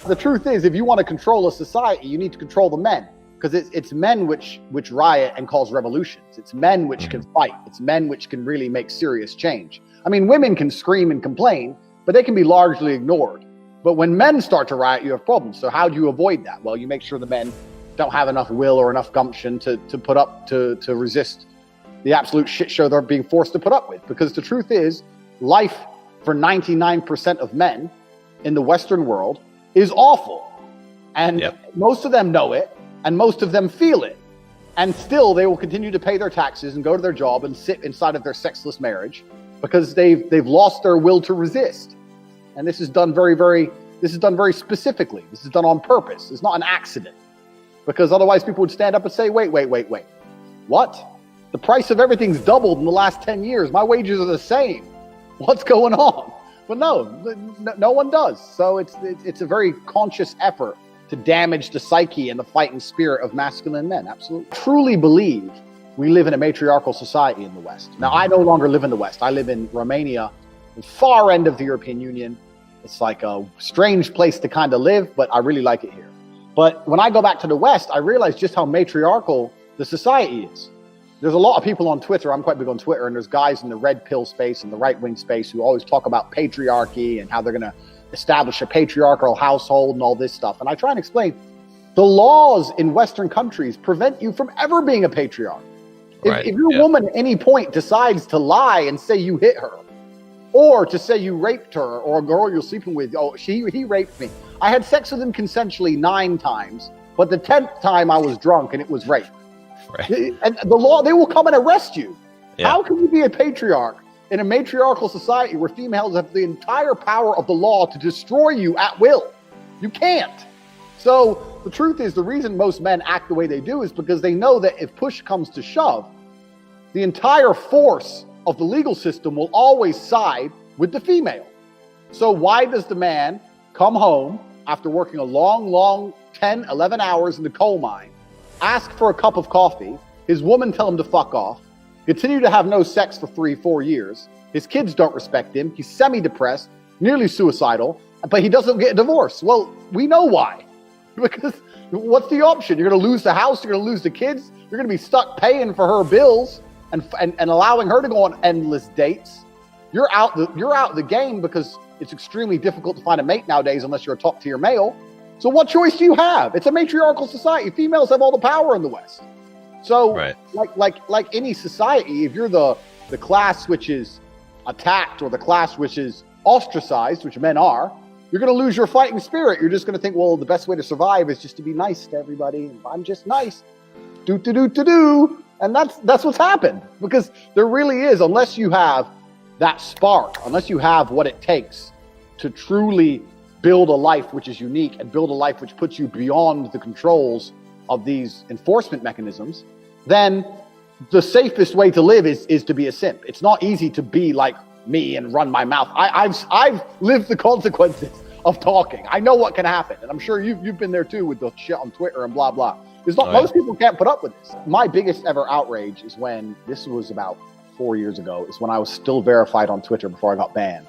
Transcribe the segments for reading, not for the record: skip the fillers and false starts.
the truth is, if you want to control a society, you need to control the men, because it's men which riot and cause revolutions. It's men which can fight. It's men which can really make serious change. I mean, women can scream and complain, but they can be largely ignored. But when men start to riot, you have problems. So how do you avoid that? Well, you make sure the men don't have enough will or enough gumption to put up to resist the absolute shit show they're being forced to put up with. Because the truth is, life for 99% of men in the Western world is awful. And most of them know it, and most of them feel it. And still they will continue to pay their taxes and go to their job and sit inside of their sexless marriage because they've lost their will to resist. And this is done very specifically. This is done on purpose. It's not an accident. Because otherwise people would stand up and say, wait. What? The price of everything's doubled in the last 10 years. My wages are the same. What's going on? But no one does. So it's a very conscious effort to damage the psyche and the fighting spirit of masculine men. Absolutely. Truly believe we live in a matriarchal society in the West. Now, I no longer live in the West. I live in Romania, the far end of the European Union. It's like a strange place to kind of live, but I really like it here. But when I go back to the West, I realize just how matriarchal the society is. There's a lot of people on Twitter, I'm quite big on Twitter, and there's guys in the red pill space and the right-wing space who always talk about patriarchy and how they're going to establish a patriarchal household and all this stuff. And I try and explain, the laws in Western countries prevent you from ever being a patriarch. If your woman at any point decides to lie and say you hit her, or to say you raped her, or a girl you're sleeping with, he raped me. I had sex with him consensually 9 times, but the 10th time I was drunk and it was rape. Right. And the law, they will come and arrest you. Yeah. How can you be a patriarch in a matriarchal society where females have the entire power of the law to destroy you at will? You can't. So the truth is, the reason most men act the way they do is because they know that if push comes to shove, the entire force of the legal system will always side with the female. So why does the man come home after working a long 10, 11 hours in the coal mine, ask for a cup of coffee, his woman tell him to fuck off, continue to have no sex for 3-4 years, his kids don't respect him, he's semi-depressed, nearly suicidal, but he doesn't get a divorce? Well, we know why. Because what's the option? You're going to lose the house, you're going to lose the kids, you're going to be stuck paying for her bills and allowing her to go on endless dates. You're out the game because it's extremely difficult to find a mate nowadays unless you're a top-tier male. So what choice do you have? It's a matriarchal society. Females have all the power in the West. So like any society, if you're the class which is attacked or the class which is ostracized, which men are, you're going to lose your fighting spirit. You're just going to think, well, the best way to survive is just to be nice to everybody. I'm just nice. Do. And that's what's happened. Because there really is, unless you have that spark, unless you have what it takes to truly build a life which is unique and build a life which puts you beyond the controls of these enforcement mechanisms, then the safest way to live is to be a simp. It's not easy to be like me and run my mouth. I've lived the consequences of talking. I know what can happen. And I'm sure you've been there too with the shit on Twitter and blah, blah. Most people can't put up with this. My biggest ever outrage is when, this was about 4 years ago, is when I was still verified on Twitter before I got banned.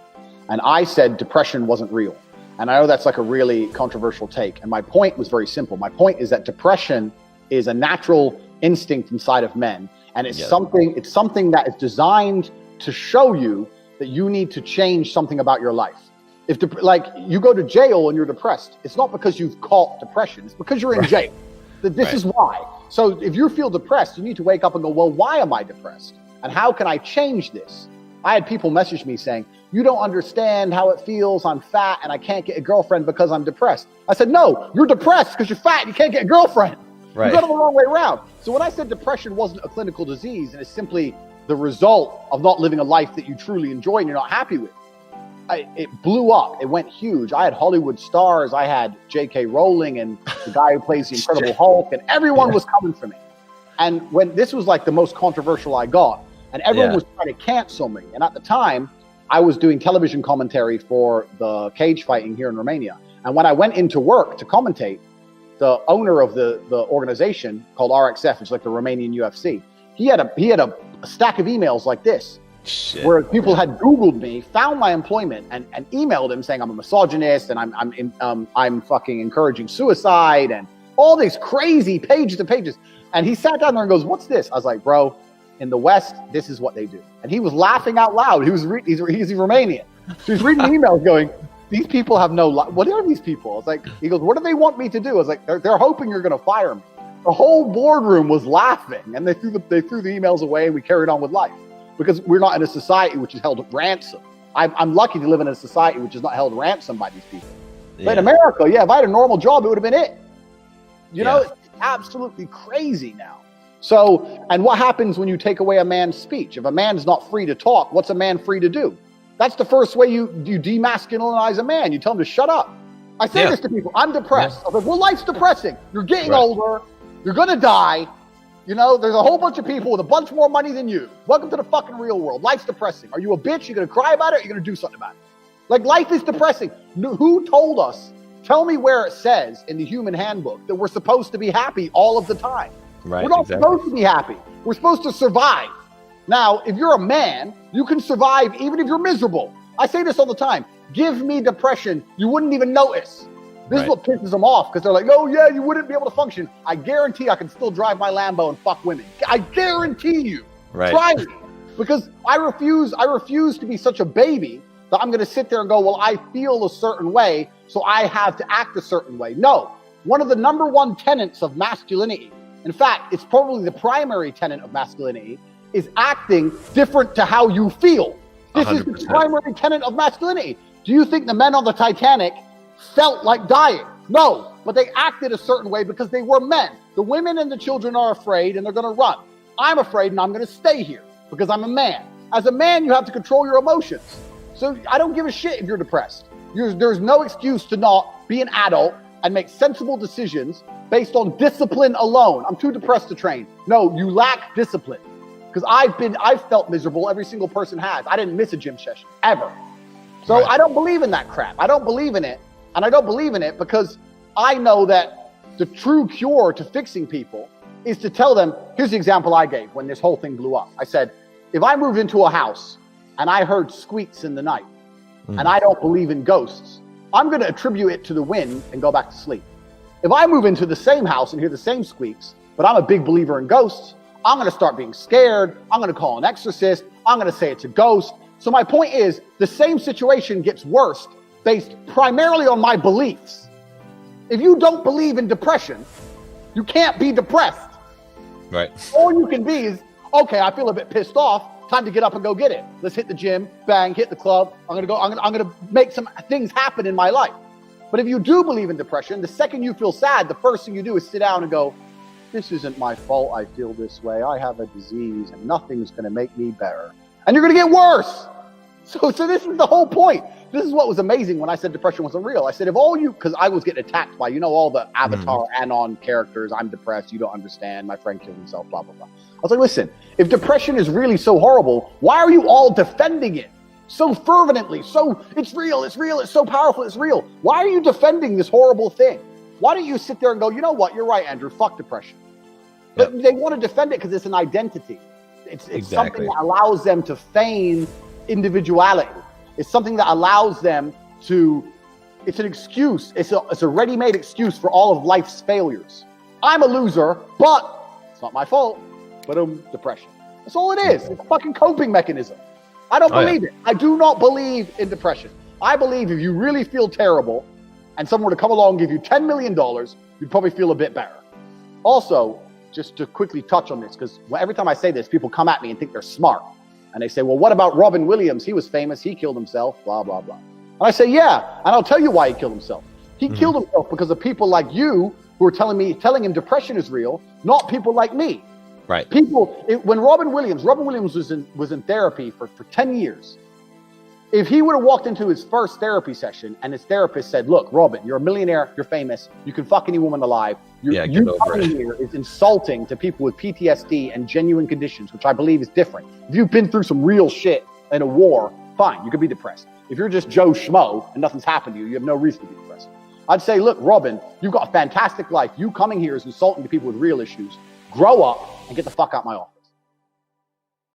And I said depression wasn't real. And I know that's like a really controversial take. And my point was very simple. My point is that depression is a natural instinct inside of men. And it's something that is designed to show you that you need to change something about your life. If you go to jail and you're depressed, it's not because you've caught depression. It's because you're in jail. This is why. So if you feel depressed, you need to wake up and go, well, why am I depressed? And how can I change this? I had people message me saying, you don't understand how it feels. I'm fat and I can't get a girlfriend because I'm depressed. I said, no, you're depressed because you're fat and you can't get a girlfriend. Right. You got it the wrong way around. So when I said depression wasn't a clinical disease and it's simply the result of not living a life that you truly enjoy and you're not happy with, it blew up. It went huge. I had Hollywood stars. I had J.K. Rowling and the guy who plays the Incredible Hulk, and everyone was coming for me. And when this was like the most controversial I got, and everyone was trying to cancel me. And at the time, I was doing television commentary for the cage fighting here in Romania. And when I went into work to commentate, the owner of the organization called RXF, which is like the Romanian UFC, he had a stack of emails like this Shit. Whereas people had Googled me, found my employment, and emailed him saying I'm a misogynist and I'm fucking encouraging suicide and all these crazy pages and pages. And he sat down there and goes, "What's this?" I was like, "Bro, in the West, this is what they do." And he was laughing out loud. He's Romanian. So he's reading emails going, "These people have no life. What are these people?" I was like, he goes, "What do they want me to do?" I was like, they're hoping you're going to fire me. The whole boardroom was laughing, and they threw the emails away, and we carried on with life because we're not in a society which is held ransom. I'm lucky to live in a society which is not held ransom by these people. But in America, if I had a normal job, it would have been it. You know, it's absolutely crazy now. So, and what happens when you take away a man's speech? If a man's not free to talk, what's a man free to do? That's the first way you demasculinize a man. You tell him to shut up. I say this to people. I'm depressed. I'm like, well, life's depressing. You're getting older. You're going to die. You know, there's a whole bunch of people with a bunch more money than you. Welcome to the fucking real world. Life's depressing. Are you a bitch? You're going to cry about it? Or you're going to do something about it? Like, life is depressing. Who told us? Tell me where it says in the human handbook that we're supposed to be happy all of the time. Right, we're not supposed to be happy. We're supposed to survive. Now, if you're a man, you can survive even if you're miserable. I say this all the time. Give me depression. You wouldn't even notice. This is what pisses them off because they're like, "Oh yeah, you wouldn't be able to function." I guarantee I can still drive my Lambo and fuck women. I guarantee you. Right. Try me. Because I refuse to be such a baby that I'm going to sit there and go, "Well, I feel a certain way, so I have to act a certain way." No. One of the number one tenets of masculinity, in fact, it's probably the primary tenet of masculinity, is acting different to how you feel. This 100%. Is the primary tenet of masculinity. Do you think the men on the Titanic felt like dying? No, but they acted a certain way because they were men. The women and the children are afraid and they're going to run. I'm afraid and I'm going to stay here because I'm a man. As a man, you have to control your emotions. So I don't give a shit if you're depressed. There's no excuse to not be an adult and make sensible decisions based on discipline alone. I'm too depressed to train. No, you lack discipline. Because I've felt miserable. Every single person has. I didn't miss a gym session ever. So I don't believe in that crap. I don't believe in it. And I don't believe in it because I know that the true cure to fixing people is to tell them, here's the example I gave when this whole thing blew up. I said, if I moved into a house and I heard squeaks in the night and I don't believe in ghosts, I'm going to attribute it to the wind and go back to sleep. If I move into the same house and hear the same squeaks, but I'm a big believer in ghosts, I'm going to start being scared. I'm going to call an exorcist. I'm going to say it's a ghost. So my point is, the same situation gets worse based primarily on my beliefs. If you don't believe in depression, you can't be depressed. Right. All you can be is, okay, I feel a bit pissed off. Time to get up and go get it. Let's hit the gym, bang, hit the club. I'm going to make some things happen in my life. But if you do believe in depression, the second you feel sad, the first thing you do is sit down and go, this isn't my fault I feel this way. I have a disease and nothing's going to make me better. And you're going to get worse. So this is the whole point. This is what was amazing when I said depression wasn't real. I said, if all you, because I was getting attacked by, all the Avatar Anon characters. I'm depressed. You don't understand. My friend killed himself, blah, blah, blah. I was like, listen, if depression is really so horrible, why are you all defending it so fervently? So it's real. It's real. It's so powerful. It's real. Why are you defending this horrible thing? Why don't you sit there and go, you know what? You're right, Andrew. Fuck depression. But they want to defend it because it's an identity. It's something that allows them to feign individuality. It's something that allows them to, it's an excuse. It's a ready-made excuse for all of life's failures. I'm a loser, but it's not my fault. But depression. That's all it is. It's a fucking coping mechanism. I don't believe it. I do not believe in depression. I believe if you really feel terrible and someone were to come along and give you $10 million, you'd probably feel a bit better. Also, just to quickly touch on this, because every time I say this, people come at me and think they're smart. And they say, well, what about Robin Williams? He was famous. He killed himself, blah, blah, blah. And I say, yeah. And I'll tell you why he killed himself. He killed himself because of people like you who are telling him depression is real, not people like me. Right. When Robin Williams was in therapy for 10 years. If he would have walked into his first therapy session and his therapist said, look, Robin, you're a millionaire, you're famous, you can fuck any woman alive. You coming here is insulting to people with PTSD and genuine conditions, which I believe is different. If you've been through some real shit in a war, fine, you could be depressed. If you're just Joe Schmo and nothing's happened to you, you have no reason to be depressed. I'd say, look, Robin, you've got a fantastic life. You coming here is insulting to people with real issues. Grow up and get the fuck out my office.